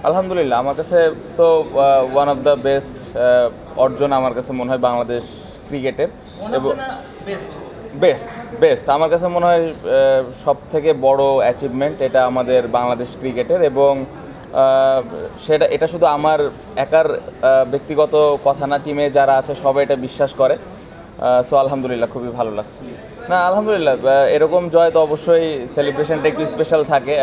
আলহামদুলিল্লাহ আমার কাছে তো ওয়ান অফ দ্য বেস্ট অর্জন আমার কাছে মনে হয় বাংলাদেশ ক্রিকেটের এবং বেস্ট আমার কাছে মনে হয় সব থেকে বড় অ্যাচিভমেন্ট এটা আমাদের বাংলাদেশ ক্রিকেটের এবং এটা শুধু আমার একার ব্যক্তিগত কথা না, টিমে যারা আছে সবাই এটা বিশ্বাস করে। সো আলহামদুলিল্লাহ খুবই ভালো লাগছে। না আলহামদুলিল্লাহ এরকম জয় তো অবশ্যই সেলিব্রেশনটা একটু স্পেশাল থাকে।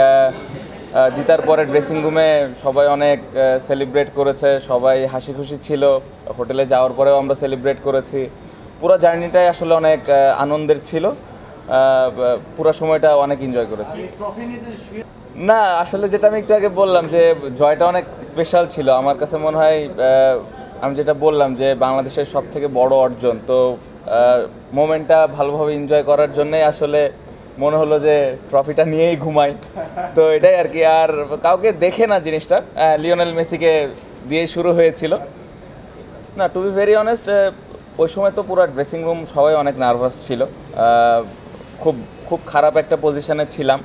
জিতার পরে ড্রেসিং রুমে সবাই অনেক সেলিব্রেট করেছে, সবাই হাসি খুশি ছিল। হোটেলে যাওয়ার পরেও আমরা সেলিব্রেট করেছি। পুরো জার্নিটাই আসলে অনেক আনন্দের ছিল, পুরো সময়টা অনেক এনজয় করেছি। না আসলে যেটা আমি একটু আগে বললাম যে জয়টা অনেক স্পেশাল ছিল আমার কাছে মনে হয়। আমি যেটা বললাম যে বাংলাদেশের সব থেকে বড় অর্জন, তো মোমেন্টটা ভালোভাবে এনজয় করার জন্যই আসলে মনে হলো যে ট্রফিটা নিয়েই ঘুমাই, তো এটাই আর কি। আর কাউকে দেখে না জিনিসটা, লিওনেল মেসিকে দিয়েই শুরু হয়েছিল। না টু বি ভেরি অনেস্ট ওই সময় তো পুরো ড্রেসিং রুম সবাই অনেক নার্ভাস ছিল, খুব খারাপ একটা পজিশনে ছিলাম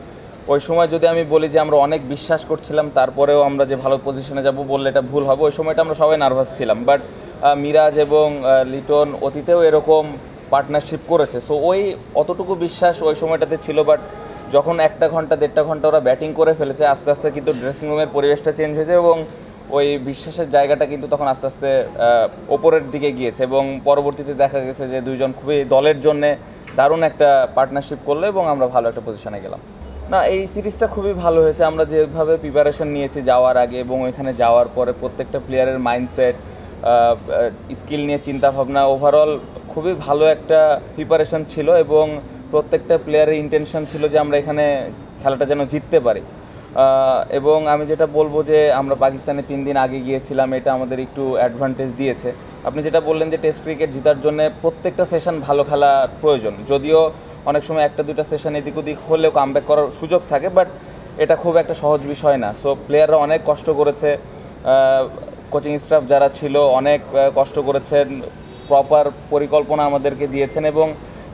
ওই সময়। যদি আমি বলি যে আমরা অনেক বিশ্বাস করছিলাম, তারপরেও আমরা যে ভালো পজিশনে যাব বললে এটা ভুল হবে। ওই সময়টা আমরা সবাই নার্ভাস ছিলাম, বাট মিরাজ এবং লিটন অতীতেও এরকম পার্টনারশিপ করেছে, সো ওই অতটুকু বিশ্বাস ওই সময়টাতে ছিল। বাট যখন 1-1.5 ঘন্টা ওরা ব্যাটিং করে ফেলেছে, আস্তে আস্তে কিন্তু ড্রেসিং রুমের পরিবেশটা চেঞ্জ হয়েছে এবং ওই বিশ্বাসের জায়গাটা কিন্তু তখন আস্তে আস্তে ওপরের দিকে গিয়েছে এবং পরবর্তীতে দেখা গেছে যে দুইজন খুবই দলের জন্যে দারুণ একটা পার্টনারশিপ করলো এবং আমরা ভালো একটা পজিশনে গেলাম। না এই সিরিজটা খুবই ভালো হয়েছে। আমরা যেভাবে প্রিপারেশন নিয়েছি যাওয়ার আগে এবং ওইখানে যাওয়ার পরে প্রত্যেকটা প্লেয়ারের মাইন্ডসেট, স্কিল নিয়ে চিন্তাভাবনা, ওভারঅল খুবই ভালো একটা প্রিপারেশন ছিল এবং প্রত্যেকটা প্লেয়ারের ইন্টেনশন ছিল যে আমরা এখানে খেলাটা যেন জিততে পারি। এবং আমি যেটা বলবো যে আমরা পাকিস্তানে 3 দিন আগে গিয়েছিলাম, এটা আমাদের একটু অ্যাডভান্টেজ দিয়েছে। আপনি যেটা বললেন যে টেস্ট ক্রিকেট জেতার জন্য প্রত্যেকটা সেশন ভালো খেলা প্রয়োজন, যদিও অনেক সময় 1-2টা সেশন এদিক ওদিক হলেও কামব্যাক করার সুযোগ থাকে, বাট এটা খুব একটা সহজ বিষয় না। সো প্লেয়াররা অনেক কষ্ট করেছে, কোচিং স্টাফ যারা ছিল অনেক কষ্ট করেছেন, প্রপার পরিকল্পনা আমাদেরকে দিয়েছেন এবং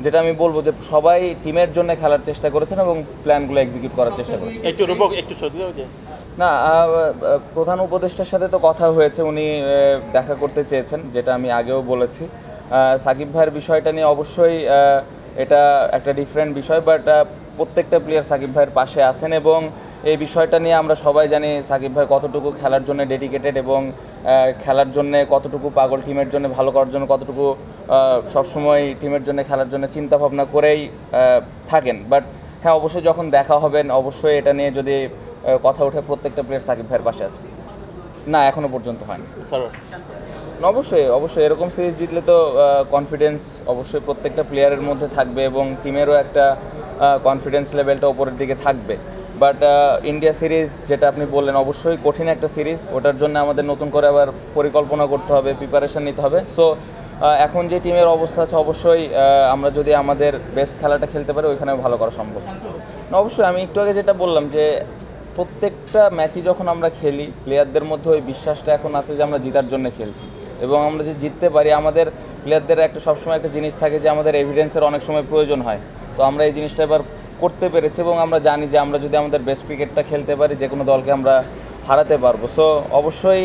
যেটা আমি বলবো যে সবাই টিমের জন্য খেলার চেষ্টা করেছেন এবং প্ল্যানগুলো এক্সিকিউট করার চেষ্টা করেছেন। না প্রধান উপদেষ্টার সাথে তো কথা হয়েছে, উনি দেখা করতে চেয়েছেন, যেটা আমি আগেও বলেছি। সাকিব ভাইয়ের বিষয়টা নিয়ে অবশ্যই এটা একটা ডিফারেন্ট বিষয়, বাট প্রত্যেকটা প্লেয়ার সাকিব ভাইয়ের পাশে আছেন এবং এই বিষয়টা নিয়ে আমরা সবাই জানি সাকিব ভাই কতটুকু খেলার জন্য ডেডিকেটেড এবং খেলার জন্য কতটুকু পাগল, টিমের জন্য ভালো করার জন্য কতটুকু সবসময় টিমের জন্য খেলার জন্য চিন্তা ভাবনা করেই থাকেন। বাট হ্যাঁ অবশ্যই যখন দেখা হবেন অবশ্যই এটা নিয়ে যদি কথা ওঠে, প্রত্যেকটা প্লেয়ার সাকিব ভাইয়ের পাশে আছে। না এখনও পর্যন্ত হয়নি স্যার। অবশ্যই এরকম সিরিজ জিতলে তো কনফিডেন্স অবশ্যই প্রত্যেকটা প্লেয়ারের মধ্যে থাকবে এবং টিমেরও একটা কনফিডেন্স লেভেলটা ওপরের দিকে থাকবে। বাট ইন্ডিয়া সিরিজ যেটা আপনি বললেন অবশ্যই কঠিন একটা সিরিজ, ওটার জন্য আমাদের নতুন করে আবার পরিকল্পনা করতে হবে, প্রিপারেশন নিতে হবে। সো এখন যে টিমের অবস্থা আছে অবশ্যই আমরা যদি আমাদের বেস্ট খেলাটা খেলতে পারি ওইখানেও ভালো করা সম্ভব। না অবশ্যই আমি একটু আগে যেটা বললাম যে প্রত্যেকটা ম্যাচই যখন আমরা খেলি প্লেয়ারদের মধ্যে ওই বিশ্বাসটা এখন আছে যে আমরা জেতার জন্য খেলছি এবং আমরা যে জিততে পারি, আমাদের প্লেয়ারদের একটা সবসময় একটা জিনিস থাকে যে আমাদের এভিডেন্সের অনেক সময় প্রয়োজন হয়। তো আমরা এই জিনিসটা এবার করতে পেরেছি এবং আমরা জানি যে আমরা যদি আমাদের বেস্ট ক্রিকেটটা খেলতে পারি যে কোনো দলকে আমরা হারাতে পারবো। সো অবশ্যই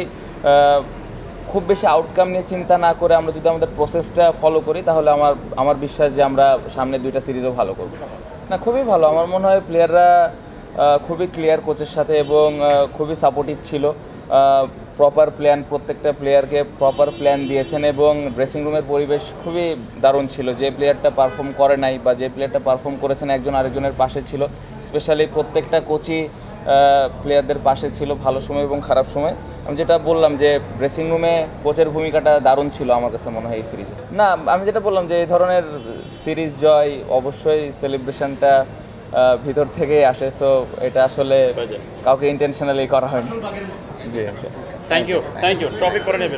খুব বেশি আউটকাম নিয়ে চিন্তা না করে আমরা যদি আমাদের প্রসেসটা ফলো করি তাহলে আমার বিশ্বাস যে আমরা সামনে 2টা সিরিজও ভালো করব। না, খুবই ভালো। আমার মনে হয় প্লেয়াররা খুবই ক্লিয়ার কোচের সাথে এবং খুবই সাপোর্টিভ ছিল। প্রপার প্ল্যান, প্রত্যেকটা প্লেয়ারকে প্রপার প্ল্যান দিয়েছেন এবং ড্রেসিং রুমের পরিবেশ খুবই দারুণ ছিল। যে প্লেয়ারটা পারফর্ম করে নাই বা যে প্লেয়ারটা পারফর্ম করেছেন একজন আরেকজনের পাশে ছিল। স্পেশালি প্রত্যেকটা কোচই প্লেয়ারদের পাশে ছিল ভালো সময় এবং খারাপ সময়। আমি যেটা বললাম যে ড্রেসিং রুমে কোচের ভূমিকাটা দারুণ ছিল আমার কাছে মনে হয় এই সিরিজে। না, আমি যেটা বললাম যে এই ধরনের সিরিজ জয় অবশ্যই সেলিব্রেশনটা ভিতর থেকেই আসে। সো এটা আসলে কাউকে ইন্টেনশনালি করা হয়নি। জি, থ্যাংক ইউ ট্রফি করে নেবে।